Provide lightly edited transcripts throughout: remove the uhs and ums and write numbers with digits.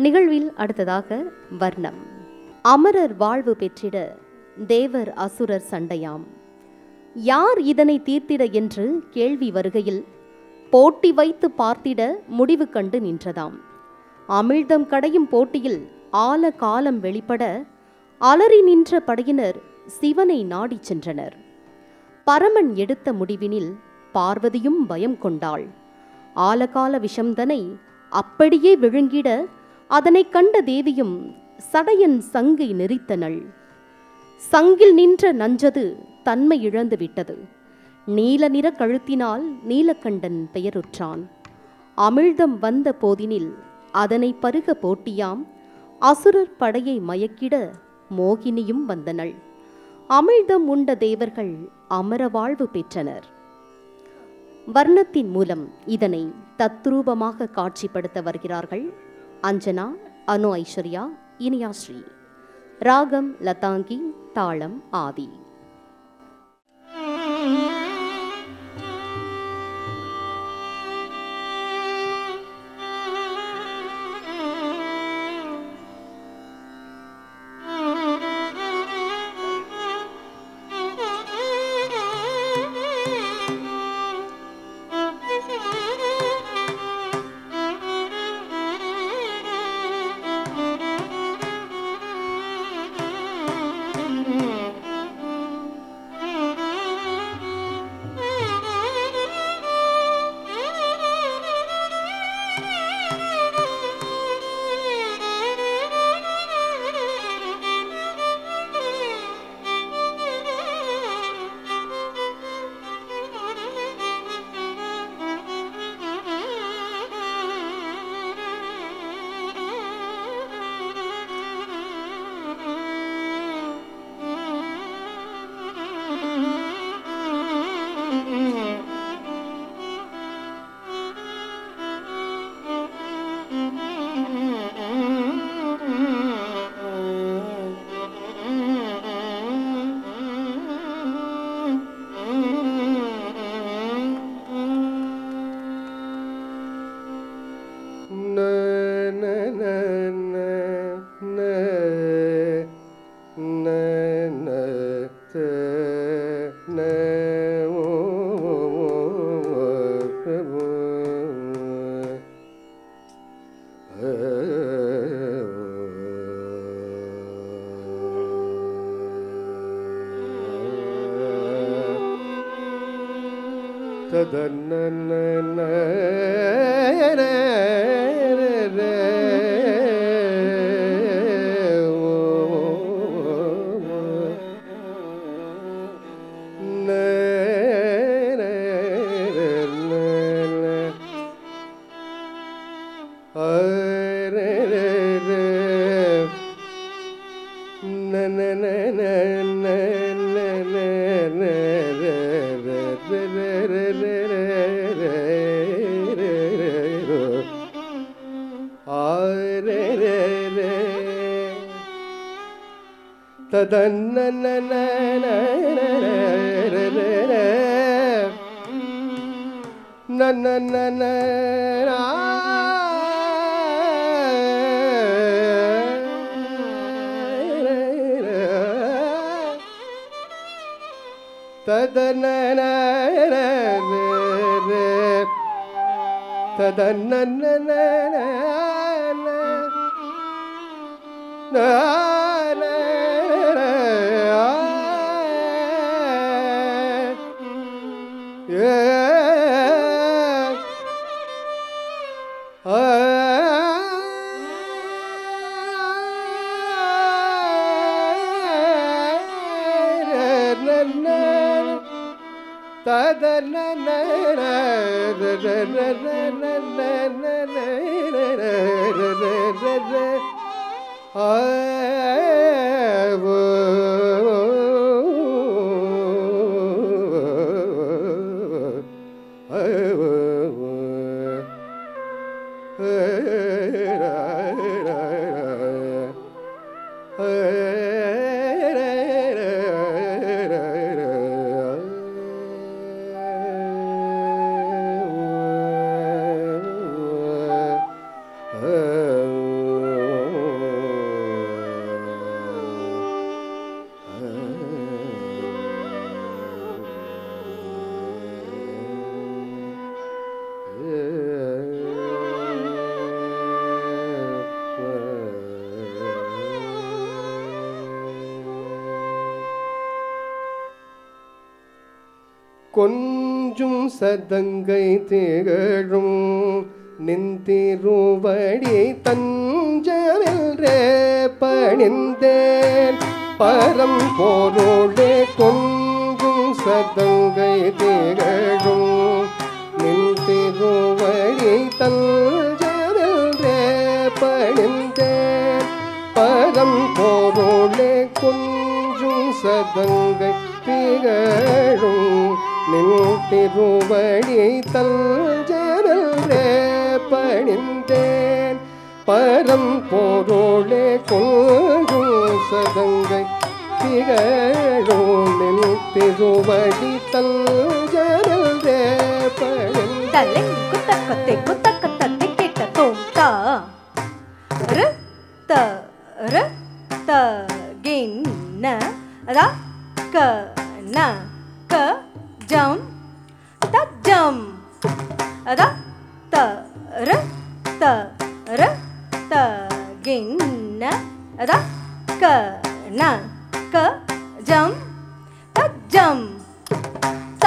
நிகழ்வில் அடுத்ததாக வர்ணம். அமரர் வாழ்வு பெற்றிட தேவர் அசுரர் சண்டையாம். யார் இதனை தீர்த்திட என்று கேள்வி வருகையில் போட்டி வைத்து பார்த்திட முடிவு கண்டு நின்றதாம். அமிழ்தம் கடையும் போட்டியில் ஆல காலம் வெளிப்பட அலறி நின்ற படையினர் சிவனை நாடி சென்றனர். பரமன் எடுத்த முடிவினில் பார்வதியும் பயம் கொண்டாள். ஆலகால விஷம்தனை அப்படியே விழுங்கிட அதனை கண்ட தேவியும் சடையன் சங்கை நெறித்தனள். சங்கில் நின்ற நஞ்சது தன்மை இழந்து விட்டது. நீல நிற கழுத்தினால் நீலகண்டன் பெயருற்றான். அமிழ்தம் வந்த போதினில் அதனை பருக போட்டியாம். அசுரர் படையை மயக்கிட மோகினியும் வந்தனள். அமிழ்தம் உண்ட தேவர்கள் அமர வாழ்வு பெற்றனர். வர்ணத்தின் மூலம் இதனை தத்ரூபமாக காட்சிப்படுத்த வருகிறார்கள் அஞ்சனா, அனு ஐஸ்வர்யா, இனியாஸ்ரீ. ராகம் லதாங்கி, தாளம் ஆதி. கொஞ்சும் சதங்கை திகழும் நின்திருவடி தஞ்சமென்றே பணிந்தேன் பரம் பொருளே கொஞ்சும் சதங்கை திகழும் நின்திருவடி தஞ்சமென்றே பணிந்தேன் பரம் பொருளே கொஞ்சும் சதங்கை திகழும் நின்திருவடி தஞ்சமென்றே பணிந்தேன் பரம் பொருளே கொஞ்சும் சதங்கை திகழும் நின்திருவடி தஞ்சமென்றே பணிந்தேன் குத்தக்கத்தை குத்தக்கத்தை கேட்ட தோம் தா ரு த ரு த கின்ன ரா க ந க ஜம் த ஜம் ரா த ரு த ரு த கின்ன ரா க ந க ஜம் த ஜம் த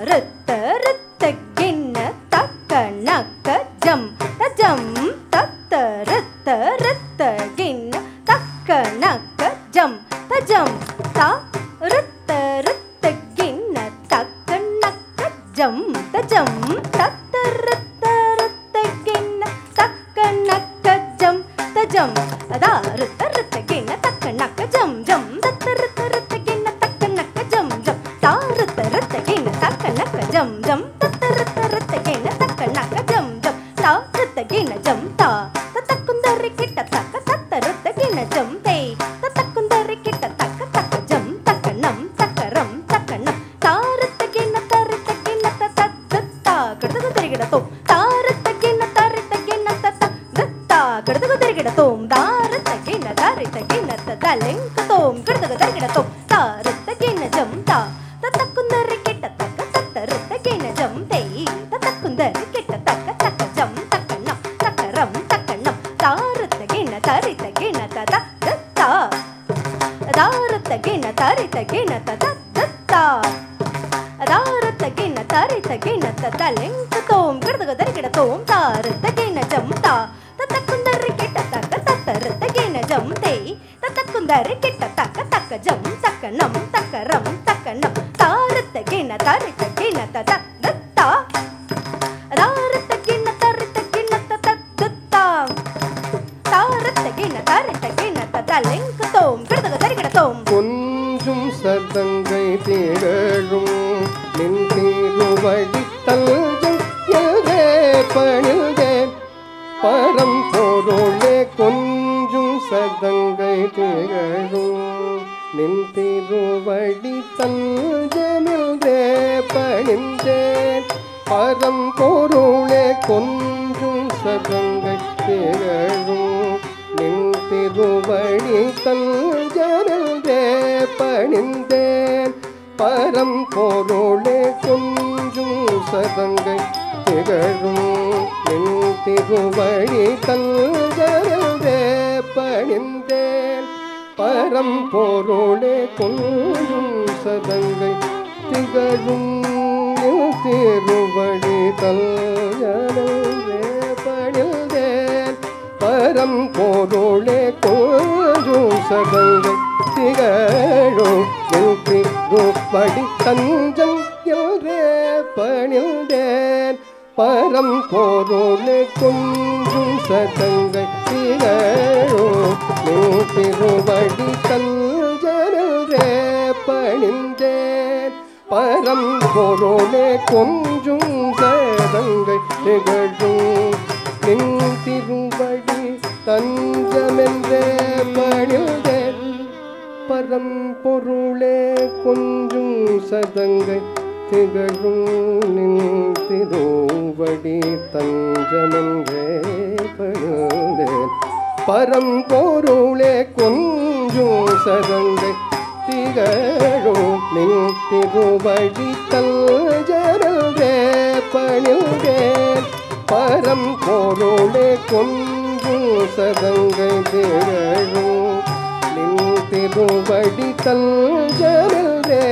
ரு த ரு த கின்ன த க ந க ஜம் த ஜம் த த ரு த ரு த கின்ன த க ந க ஜம் த ஜம் த ரு த ரு த கின்ன த க ந க ஜம் த ஜம் த த ரு த ரு த கின்ன த க ந க ஜம் த ஜம் த ரு த ரு த கின்ன த க ந க ஜம் ஜம் த த ரு த ரு த கின்ன த க ந க ஜம் ஜம் த ரு த ரு த கின்ன த க ந க ஜம் ஜம் த த ரு த ரு த கின்ன த க ந க ஜம் ஜம் த ரு த கின்ன ஜம் த த த குந்தரி கிட்ட த க த த ரு த கின்ன ஜம் தே த த குந்தரி கிட்ட த க த க ஜம் த க நம் த க ரம் த க நம் த ரு த கின்ன த ரு த கின்ன த த த த கடுது தெரிகிட தோம் த ரு த கின்ன த ரு த கின்ன த த த த கடுது தெரிகிட தோம் த ரு த கின்ன த ரு த கின்ன த த லெங்க தோம் கடுது தெரிகிட தோம் த ரு த கின்ன ஜம் த த த குந்தரி கிட்ட த க த த ரு த கின்ன ஜம் தே த த குந்தரி கிட்ட த க த க ஜம் த க நம் த க ரம் த க நம் த ரு த கின்ன த ரு த கின்ன த த த த த ரு த கின்ன த ரு த கின்ன த த த த த ரு த கின்ன த ரு த கின்ன த த லெங்க தோம் கடுது தெரிகிட தோம் த ரு த கின்ன ஜம் த த த குந்தரி கிட்ட த க த த ரு த கின்ன ஜம் தே த த குந்தரி கிட்ட த க த க ஜம் த க நம் த க ரம் த க நம் த ரு த கின்ன த ரு த கின்ன த த த த த ரு த கின்ன த ரு த கின்ன த த த த த ரு த கின்ன த ரு த கின்ன த த லெங்க தோம் கடுது தெரிகிட தோம் கொஞ்சும் சதங்கை திகழும் நின்திருவடி தஞ்சம் எல்கே பணிந்தேன் பரம் பொருளே கொஞ்சும் சதங்கை திகழும் நின்திருவடி தஞ்சமென்றே பணிந்தேன் பரம் பொருளே கொஞ்சும் சதங்கை திகழும் நின்திருவடி தஞ்சமென்றே பணிந்தேன் பரம் பொருளே கொஞ்சும் சதங்கை திகழும் நின்திருவடி தஞ்சமென்றே பணிந்தேன் பரம் பொருளே கொஞ்சும் சதங்கை திகழும் நின்திருவடி தஞ்சமென்றே பணிந்தேன் பரம் பொருளே கொஞ்சும் சதங்கை திகழும் நின்திருவடி தஞ்சம் என்றே பணிந்தேன் பரம் பொருளே கொஞ்சும் சதங்கை திகழும் நின்திருவடி தஞ்சமென்றே பணிந்தேன் பரம் பொருளே கொஞ்சும் சதங்கை திகழும் நின்திருவடி தஞ்சமென்றே பணிந்தேன் பரம் பொருளே கொஞ்சும் சதங்கை திகழும் நின்திருவடி தஞ்சமென்றே பணிந்தேன் பரம் பொருளே கொஞ்சும் சதங்கை திகழும் நின்திருவடி தஞ்சமென்றே பணிந்தேன் பரம் பொருளே கொஞ்சும் சதங்கை திகழும் நின்திருவடி தஞ்சமென்றே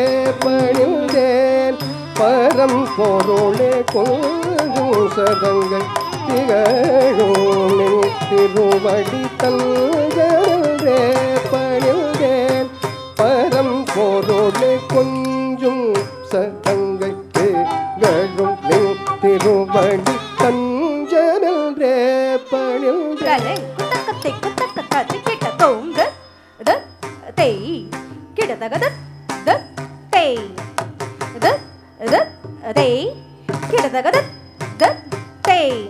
பணிந்தேன் பரம் பொருளே கொஞ்சும் சதங்கள் திகழும் நின் திருவடி தந்தே பணிந்தேன் பரம் பொருளே கொஞ்சும் சதங்கள் திகழும் நின் திருவடி தஞ்சனே பணிந்தேன் குத்தக்கத்தை குத்தக்கத்தை கிட்ட தோங்க த தேய் கிடதகத த தேய் த த தேய் கிடதகத த தேய்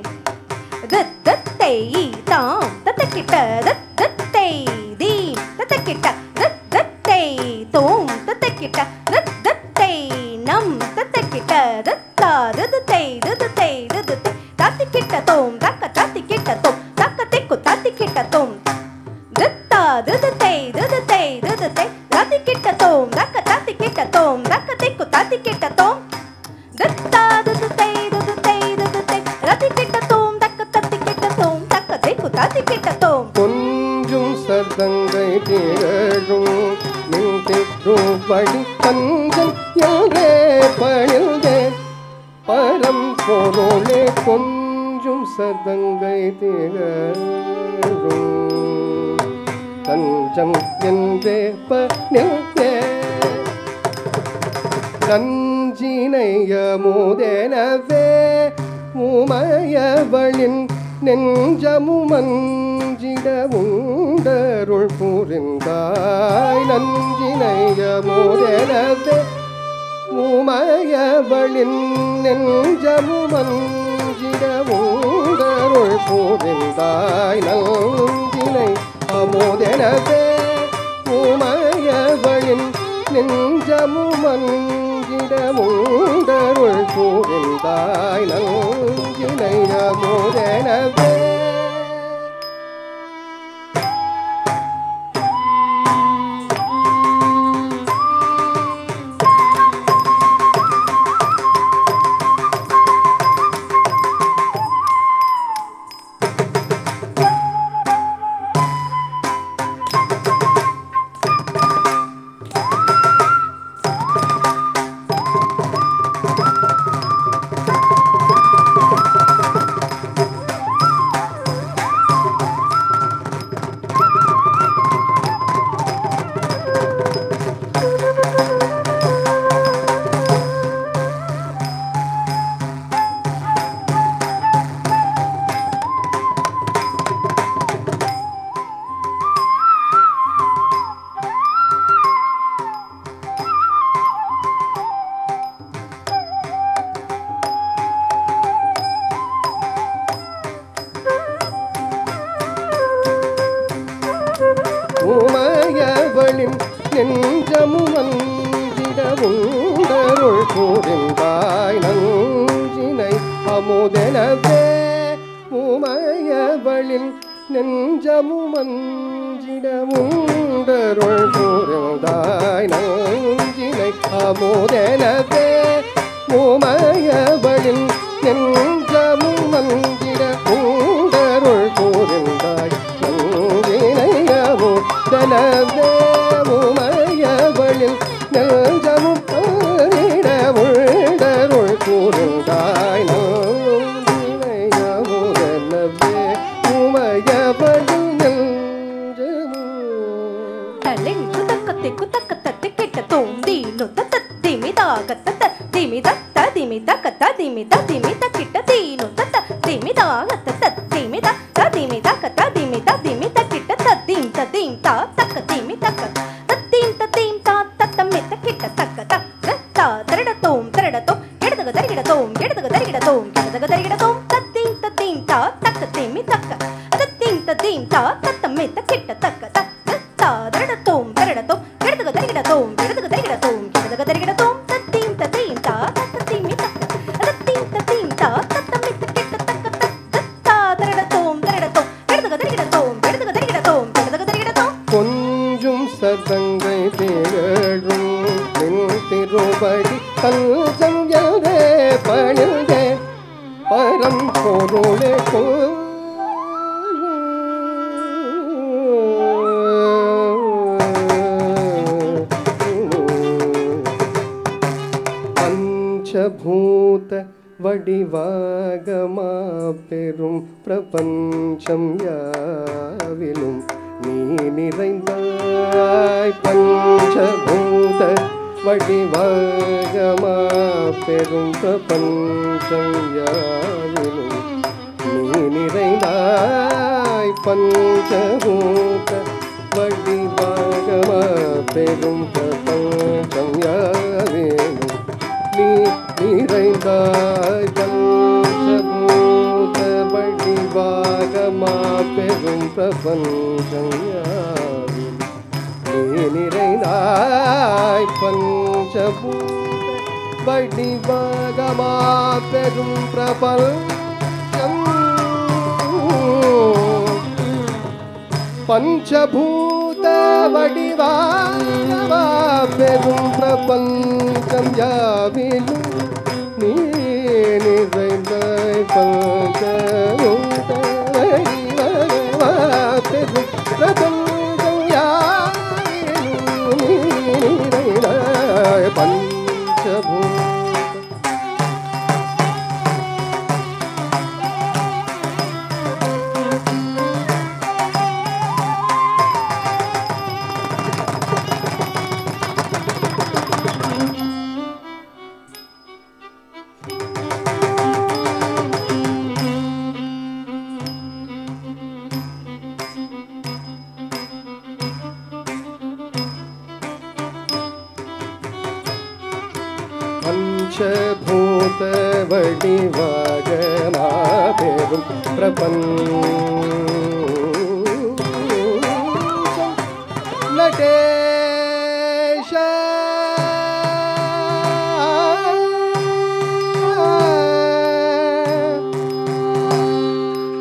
த த தேய் தாம் தத்த கிட்ட த த தேய் தீம் தத்த கிட்ட த த தேய் தோம் தத்த கிட்ட த த தேய் நம் தத்த கிட்ட த தா த தேய் த தேய் த தேய் தாத்தி கிட்ட தோம் தக்க தாத்தி கிட்ட தோம் தக்க திக்கு தாத்தி கிட்ட தோம் தத்தா த தேய் த தேய் த தேய் தாத்தி கிட்ட தோம் தக்க தாத்தி கிட்ட தோம் தக்க திக்கு தாத்தி கிட்ட தோம் தத்தா த தேய் த தேய் த தேய் தாத்தி கிட்ட தோம் தக்க தாத்தி கிட்ட தோம் தக்க திக்கு தாத்தி கிட்ட தோம் கொஞ்சும் சதங்கை திகழும் நின் திருவடி தஞ்சம் என்றே பணிந்தேன் பரம் பொருளே கொஞ்சும் சதங்கை திகழும் தஞ்சம் என்றே பணிந்தேன் நஞ்சினைய முதனவே உமையவளின் நெஞ்சமுமஞ்சிட உண்டருள் புரிந்தாய் நஞ்சினைய முதனவே உமையவளின் நெஞ்சமுமஞ்சிட உண்டருள் புரிந்தாய் நஞ்சினை அமுதனவே உமையவளின் நெஞ்சமுமஞ்சிட உண்டருள் புரிந்தாய் நஞ்சினை அமுதனவே உமையவளின் நெஞ்சமுமஞ்சிட உண்டருள் புரிந்தாய் நஞ்சினை அமுதனவே உமையவளின் நெஞ்சமுமஞ்சிட உண்டருள் புரிந்தாய் நஞ்சினை அமுதனவே உமையவளின் நெஞ்சமுமஞ்சிட உண்டருள் புரிந்தாய் நஞ்சினை அமுதனவே உமையவளின் நெஞ்சமும் பணிட உண்டருள் புரிந்தாய் நஞ்சினை அமுதனவே உமையவளின் நெஞ்சமும் தலெங்கு தக்கத்தை குத்தக்கத்தை கிட்ட தோம் தீனு தத்த திமி தாகத்த திமி தத்த திமி தக்கத்த திமி த திமி தக்கிட்ட தீனு தத்த திமி தாகத்த திமி தத்த திமி தக்கத்த திமி த திமி தக்கிட்ட தத்தீம் தத்தீம் தா தக்க திமி தக்க தத்தீம் தத்தீம் தா தத்தம்மி தக்கிட்ட தக்க தத்தா தரடத்தோம் தரடத்தோம் எடுதக தரிகிடத்தோம் எடுதக தரிகிடத்தோம் எடுதக தரிகிடத்தோம் தத்தீம் தத்தீம் தா தக்க திமி தக்க தத்தீம் தத்தீம் தா தத்தம்மி தக்கிட்ட தக்க தத்தா தரடத்தோம் தரடத்தோம் எடுதக தரிகிடத்தோம் எடுதக தரிகிடத்தோம் எடுதக தரிகிடத்தோம் தத்தீம் தத்தீம் தா தக்க திமி தக்க தத்தீம் தத்தீம் தா தத்தம்மி தக்கிட்ட தக்க தத்தா தரடத்தோம் தரடத்தோம் எடுதக தரிகிடத்தோம் எடுதக தரிகிடத்தோம் எடுதக தரிகிடத்தோம் கொஞ்சும் சதங்கை திகழும் நின் திருவடி தஞ்சம் என்றே பணிந்தேன் பரம் பொருளே பஞ்சபூத வடிவாகமா பெரும் பிரபஞ்சம் யாவிலும் நீ நிறைந்தாய். பஞ்சபூத வடிவாகமா பெரும் பிரபஞ்சம் யாவிலும் நீ நிறைந்தாய். பஞ்சபூத வடிவாகமா பெரும் பிரபஞ்சம் யாவிலும் நீ நிறைந்தாய். பஞ்சபூத வடிவாகமா பெரும் பிரபஞ்சம் யாவிலும் நீ நிறைந்தாய். பஞ்சபூத வடிவாகமா பெரும் பிரபஞ்சம் பஞ்சபூத வடிவாகமா பெரும் பிரபஞ்சம் யாவிலும் நீ நிறைந்தாய். பஞ்சபூத வடிவாகமா பெரும் பிரபஞ்சம் யாவிலும் நீ நிறைந்தாய். பஞ்சபூத பஞ்சபூத வடிவாகமா பெரும் பிரபஞ்சம் நடேஷ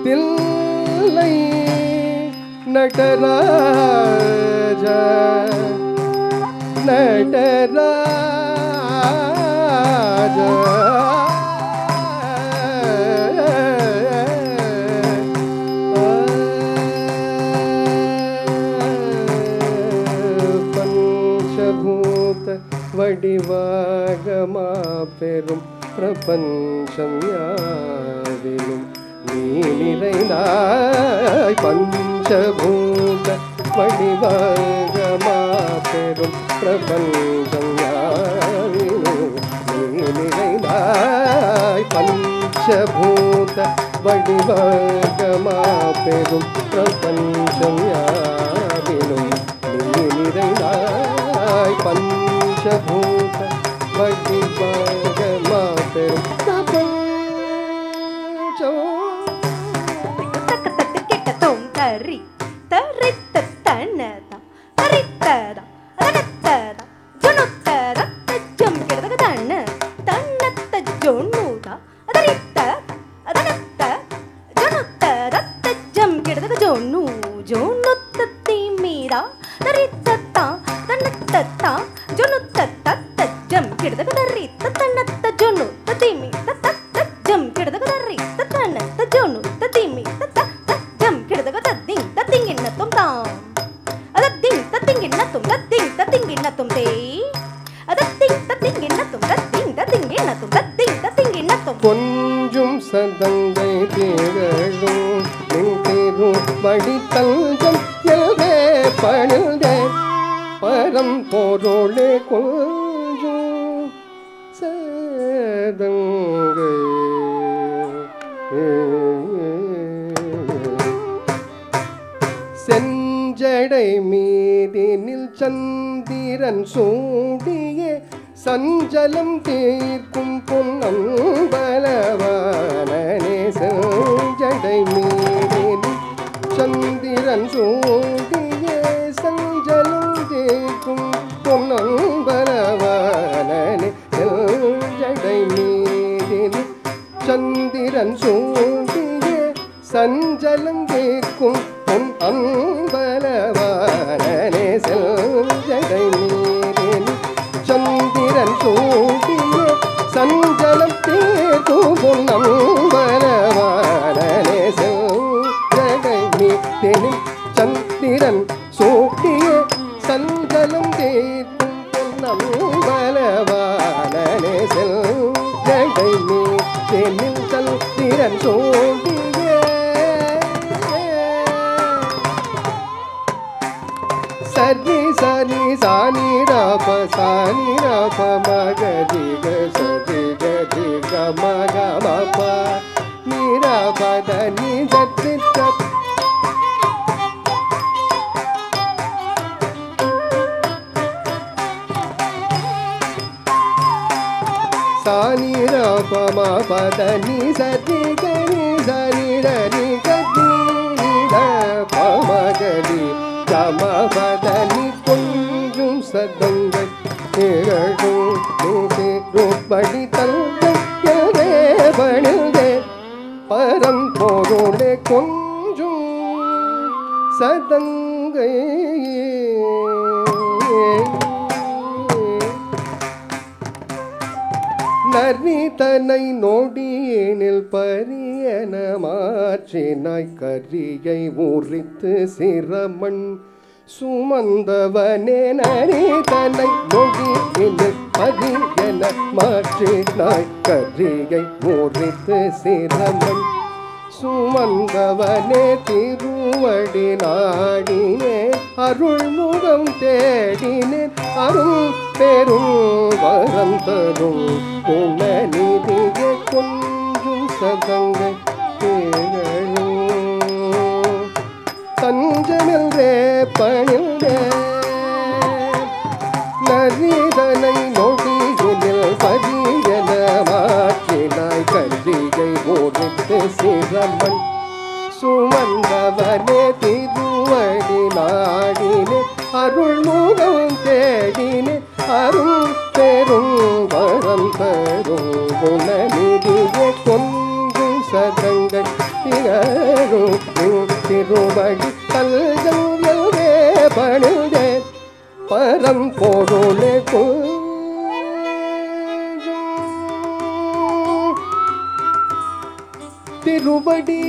தில்லை நடராஜ நடராஜ பஞ்சபூத வடிவாகமா பெரும் பிரபஞ்சம் யாவிலும் நீ நிறைந்தாய். பஞ்சபூத வடிவாகமா பெரும் பிரபஞ்சம் யாவிலும் நீ நிறைந்தாய். பஞ்சபூத வடிவாகமா பெரும் பிரபஞ்சம் யாவிலும் நீ நிறைந்தாய். பஞ்சபூத வடிவாகமா பெரும் பிரபஞ்சம் கேட்டதும் தரி தரித்த தன்னதா தரித்ததா அதனத்ததா ஜொனுத்ததா தஜ்ஜம் கிடதக தன்ன தன்னத்த ஜொன்னுதா அதரித்த அதனத்த ஜொனுத்ததா தஜ்ஜம் கிடதக ஜொன்னு ஜொன்னுத்த தீமீரா தரித்ததா தன்னத்ததா ஜொனுத்ததா தஜ்ஜம் கிடதக தரித்த தன்னத்த ஜொன்னுத்த தீமீரா தஜ்ஜம் கிடதக தரித்த தன்னத்த ஜொன்னுத்த தீமீரா தஜ்ஜம் கிடதக தத்திங் தத்திங் என்னத்தும் தாம் அதத்திங் தத்திங் என்னத்தும் தத்திங் தத்திங் என்னத்தும் தே அதத்திங் தத்திங் என்னத்தும் தத்திங் தத்திங் என்னத்தும் தத்திங் தத்திங் என்னத்தும் கொஞ்சும் சதங்கை திகழும் நின்றிரு வடித்தஞ்சம் எல்வே பணிந்தே பரம் பொருளே கொஞ்சும் சதங்கை செஞ்சடை மீதினில் சந்திரன் சூடிய சஞ்சலம் தீர்க்கும் பொன்னம்பலவானே செஞ்சடை மீதினில் சந்திரன் சூடிய சஞ்சலம் தீர்க்கும் பொன்னம்பலவானே செஞ்சடை மீதினில் சந்திரன் சூடிய சஞ்சலம் தீர்க்கும் பொன் அம்பலவானே செஞ்சடை மீதினில் சந்திரன் சூடிய சஞ்சலம் தீர்க்கும் பொன்னம்பலவானே செஞ்சடை மீதினில் சந்திரன் சூடிய சஞ்சலம் தீர்க்கும் பொன்னம்பலவானே செல் ஜடை மீனில் சந்திரன் சூடியே சரி சரி சானி ராப மகரி சரி கரி மக மப நிரபத நிஜத்தி சானி ராப மபத நி சரி கரி சரி ரரி கரி நிரப மகரி கமபதனி கொஞ்சும் சதங்கள் திகழும் ரூபடி தங்கே பணிந்தே பரம் போரோடே கொஞ்சும் சதங்கை நரிதனை நோடியினில் பரியன மாற்றினாய் கரியை ஊறித்து சிரமண் சுமந்தவனே நரிதனை நோடியினில் பரியன மாற்றினாய் கரியை ஊறித்து சிரமண் சுமந்தவனே திருவடி நாடினே அருள்முகம் தேடினேன் அருள் பெரும் வரம் தரும் குணநிதியை கொஞ்சும் சதங்கை தஞ்சமில்ரே பணிந்தே நரிதனை நொடியில் பதியன மாற்றினாய் கல்வியை ஓடித்து சிரமன் சுமந்தவனே திருவடி நாடினே அருள்முகம் தேடினே அருள் பெரும் வரம் தரும் குணநிதியை கொஞ்சும் சதங்கள் திகழும் திருவடி தல்கே பணிந்தே பரம் பொருளே திருவடி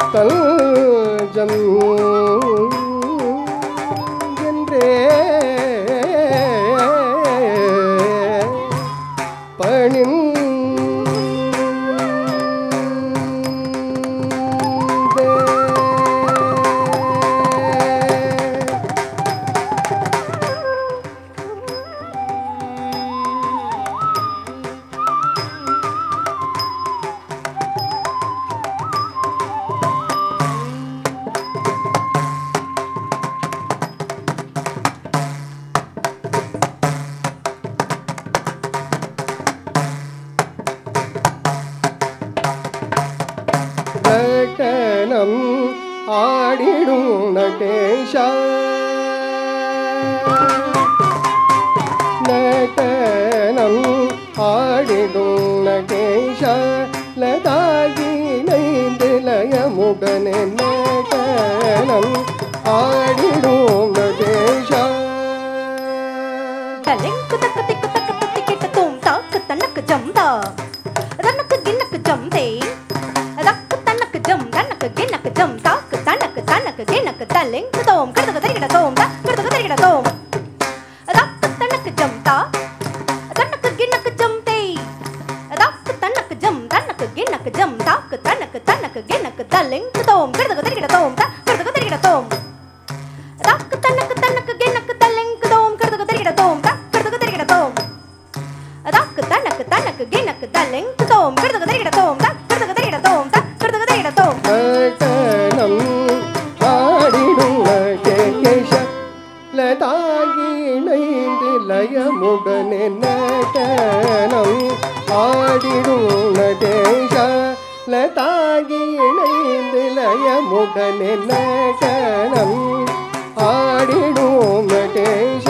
தல்ஜம் என்றே பணின் நடனம் ஆடிடும் நடேஷா நடனம் ஆடிடும் நடேஷா லதாகி நைந்து லயமுடனே நடனம் ஆடிடும் நடேஷா தலெங்கு தக்கு திக்கு தக்கு தத்தி கிட்ட தோம் தாக்கு தனக்கு ஜம்தா தனக்கு கிண்ணக்கு ஜம்தே கிண்ணக்கு ஜம் தாக்கு தனக்கு கிண்ணக்கு தலெங்கு தோம் கிடக்கு தரிகிட தோம் தா கிடக்கு தரிகிட தோம் தாக்கு தனக்கு ஜம் தா தனக்கு கிண்ணக்கு ஜம் தே தாக்கு தனக்கு ஜம் கிண்ணக்கு ஜம் தாக்கு தனக்கு கிண்ணக்கு தலெங்கு தோம் கிடக்கு தரிகிட தோம் தா கிடக்கு தரிகிட தோம் தாக்கு தனக்கு கிண்ணக்கு தலெங்கு தோம் கிடக்கு தரிகிட தோம் தா கிடக்கு தரிகிட தோம் தாக்கு தனக்கு கிண்ணக்கு தலெங்கு தோம் கிடக்கு தரிகிட தோம் தா கிடக்கு தரிகிட தோம் தா கிடக்கு தரிகிட தோம் நடனம் ஆடிடும் நடேஷ லதாகி நைந்து லயமுடனே நடனம் ஆடிடும் நடேஷ லதாகி நைந்து லயமுடனே நடனம் ஆடிடும் நடேஷ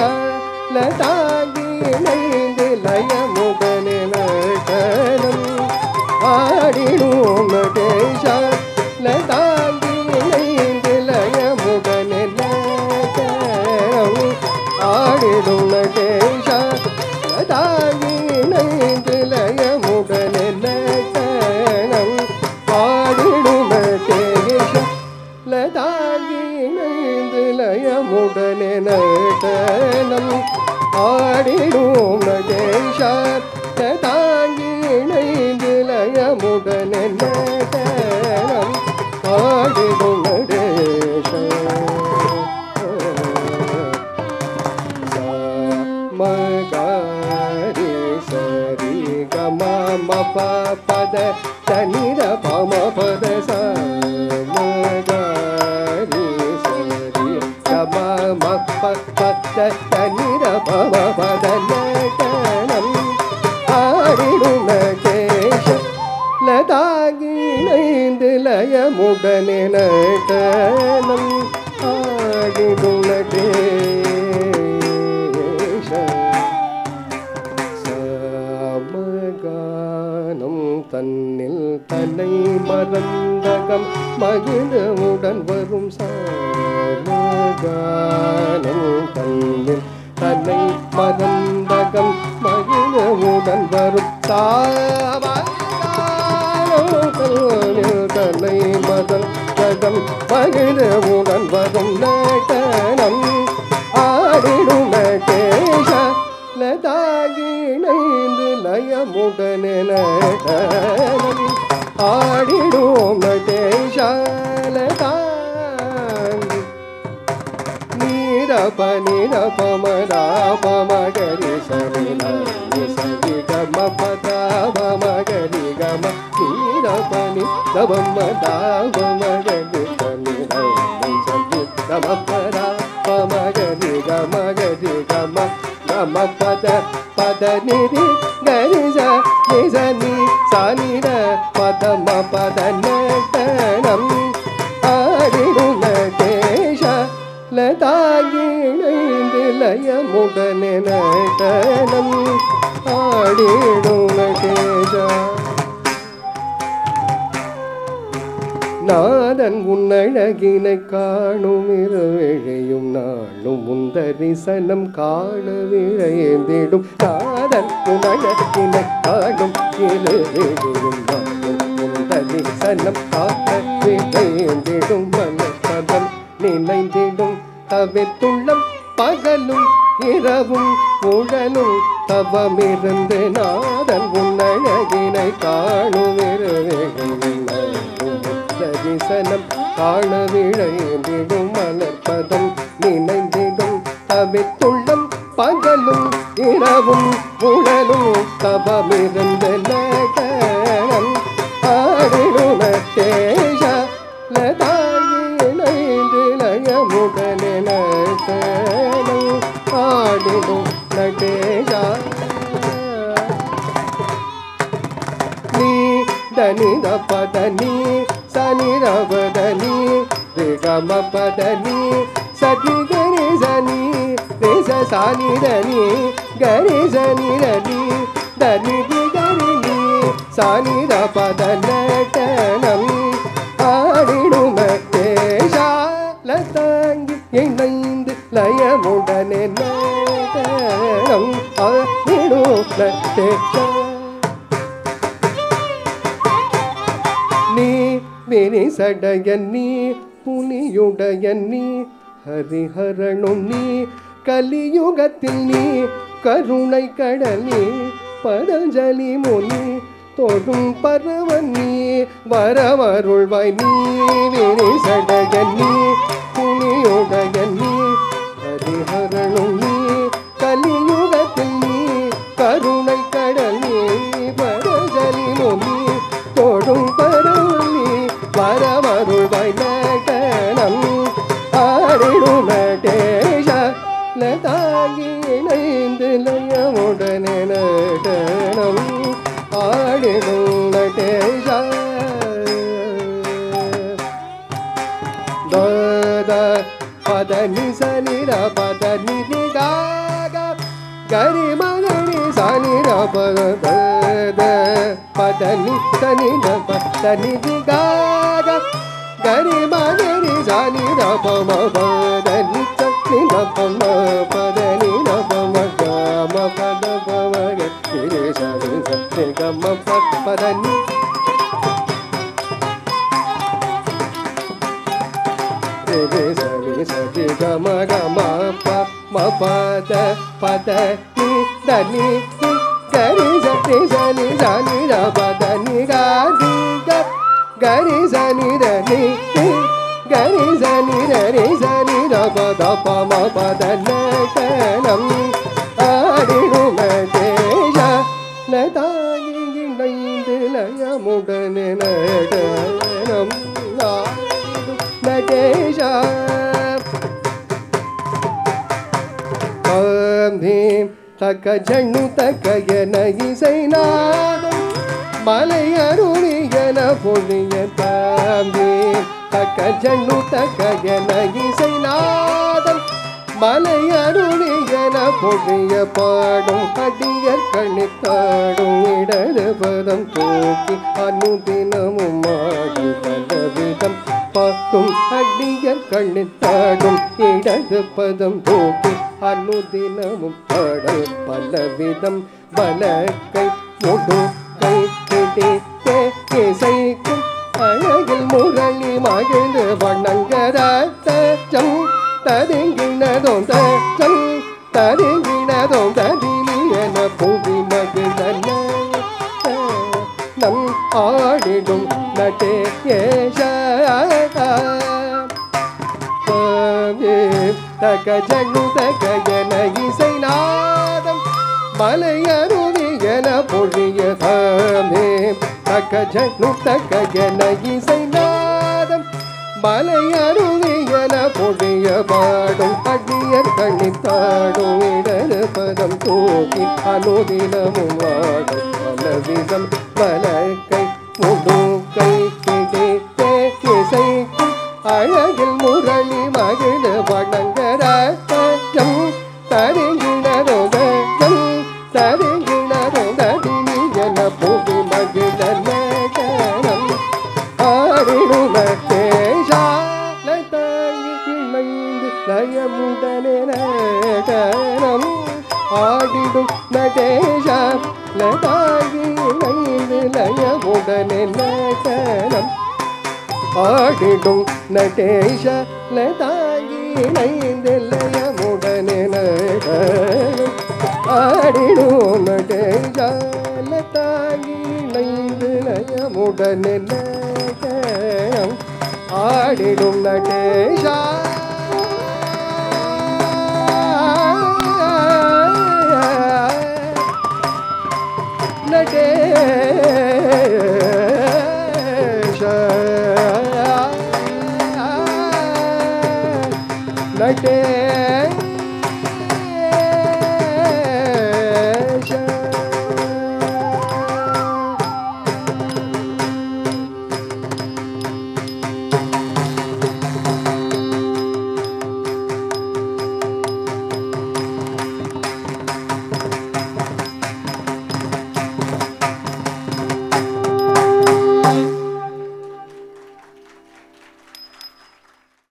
லதாகி நைந்து லயமுடனே நடனம் ஆடிடும் நடேஷ லதாகி நைந்து லயமுடனே நடனம் ஆடிடும் நடேஷ லதாகி நைந்து லயமுடனே நடனம் ஆடிடும் நடேஷ லதாகி நைந்து லயமுடனே நடனம் நடனம் ஆடிடும் நடேஷ தாங்கி இணைந்து லயமுடனே நடனம் ஆடிடும் நடேஷ மகாரி சரி கம மப பத தனிர பம பத மகாரி சரி கம மப பத தனிர பம பத நடனம் ஆடிடும் கேஷ லதாகி இணைந்து லயமுடனே நடனம் ஆடிடும் சமகானம் தன்னில் தன்னை மறந்தகம் மகிழவுடன் வரும் சமகானம் தன்னில் தன்னை மறந்தகம் மகிழவுடன் வரும் தன்னை மறந்தகம் மகிழவுடன் வரும் நடனம் ஆடிடும் கேஷ லதாகி இணைந்து லயமுடனே நடனம் ஆடிடும் நடேஷ லதாகி நீரப நீரப மதாப மகரி சரில சரி கம பதாப மகரி கம நீரப நிதப மதாப மகரி சரில சரி கம பதாப மகரி கம கரி கம கம பத பத நிரி கரி ச நி ச நி சா நி ர பத ம பத நடனம் ஆடிடும் நடேஷ லதாகி இணைந்து லயமுடனே நடனம் ஆடிடும் நடேஷ நாதன் உன்னழகினை காணும் இருவிழையும் நாளும் முந்தரிசனம் காண விழைந்திடும் நாதன் உன்னழகினை காணும் இருவிழையும் நாளும் முந்தரிசனம் காண விழைந்திடும் மனப்பதம் நினைந்திடும் தவித்துள்ளம் பகலும் இரவும் உடலும் தவமிருந்து நாதன் உன்னழகினை காணும் இருவிழையும் தரிசனம் காண விழைந்திடும் மலர்பதம் நினைந்திடும் தவித்துள்ளம் பகலும் இரவும் உடலும் தவமிருந்த நடனம் ஆடிடும் நடேஷ லதாகி இணைந்து லயமுடனே நடனம் ஆடிடும் நடேஷ நீ தனி பதனி சனி ரவதனி ரிகம பதனி சதி கரி சனி ரிச சானி தனி கரி சனி ரனி தனி கரி நீ சானி ரபத நடனம் ஆடிடும் நடேஷ லதாங்கி இணைந்து லயமுடனே நடனம் ஆடிடும் நடேஷ நீ விரிசடையன் நீ புலியுடையன் நீ ஹரிஹரனும் நீ கலியுகத்தில் நீ கருணை கடல் நீ பதஞ்சலி முனி தொடும் பரவன் நீ வரவருள்வாய் நீ விரிசடையன் நீ புலியுடையன் நீ ஹரிஹரனும் நீ கலியுகத்தில் நீ கருணை கடல் நீ பதஞ்சலி முனி தொடும் பரவனி வரவருள்வாய் நடனம் ஆடிடும் நடேஷ லதாகி இணைந்து லயமுடனே நடனம் ஆடிடும் நடேஷ தத பத நிசனி ர பத நிதி காக கரி மகரி சனி ர பத பதனி தனி ர பதனி காக கரி மகரி சனி ர பம பதனி சனி ர பம பதனி ர பம கம பத பம கரி சனி சனி கம பதனி re re sa re sa re ga ma pa ma pa da pa da ni da ni ga ri sa ni da pa da ni ga ri ga ri sa ni da ni ga ri sa ni da pa ma pa da na ka nam ஆடிடும் நடேஷா லதாகி இணைந்து லயமுடனே நடனம் ஆடிடும் நடேஷா ஆம் தக்க ஜண்ணு தக்க என இசை நாதம் மலை அருளியன பொழிய தாம்பி தக்க ஜண்ணு தக்க என இசை நாதம் மலை அருளியன பொழிய பாடும் அடியர் கணித்தாடும் இடது பதம் தூக்கி அனுதினமும் ஆடும் பலவிதம் பார்க்கும் அடியர் கணித்தாடும் இடது பதம் தூக்கி அனுதினமும் பாடல் பலவிதம் வலக்கை முடுக்கை பிடித்தே இசைக்கும் அழகில் முரளி மகிழ்ந்து வணங்கராத்தம் ததிங்கினதும் தம் ததிங்கினதும் ததிலியன புவி மகிழ்ந்த நம் ஆடிடும் நடேஷ தக ஜண்ணு தக என இசை நாதம் மலை அருவியன பொழிய தாமே தக ஜண்ணு தக என இசை நாதம் மலை அருவியன பொழிய பாடும் அடியர் கணித்தாடும் இடது பதம் தூக்கி அனுதினமும் வாடும் பலவிதம் வலக்கை முடுக்கை பிடித்தே இசைக்கும் அழகில் முரளி மகிழ் வணங்கராத்தம் தரிங்கிணரோதம் தரிங்கிணரோதினியன புவி மகிழ நடனம் ஆடிடும் நடேஷா லதாகி இணைந்து லயமுடனே நடனம் ஆடிடும் நடேஷா லதாகி இணைந்து லயமுடனே நடனம் ஆடிடும் நடேஷ லதாகி இணைந்து லயமுடனே நடனம் ஆடிடும் நடேஷ லதாகி இணைந்து லயமுடனே நடனம் ஆடிடும் நடேஷா நடேஷ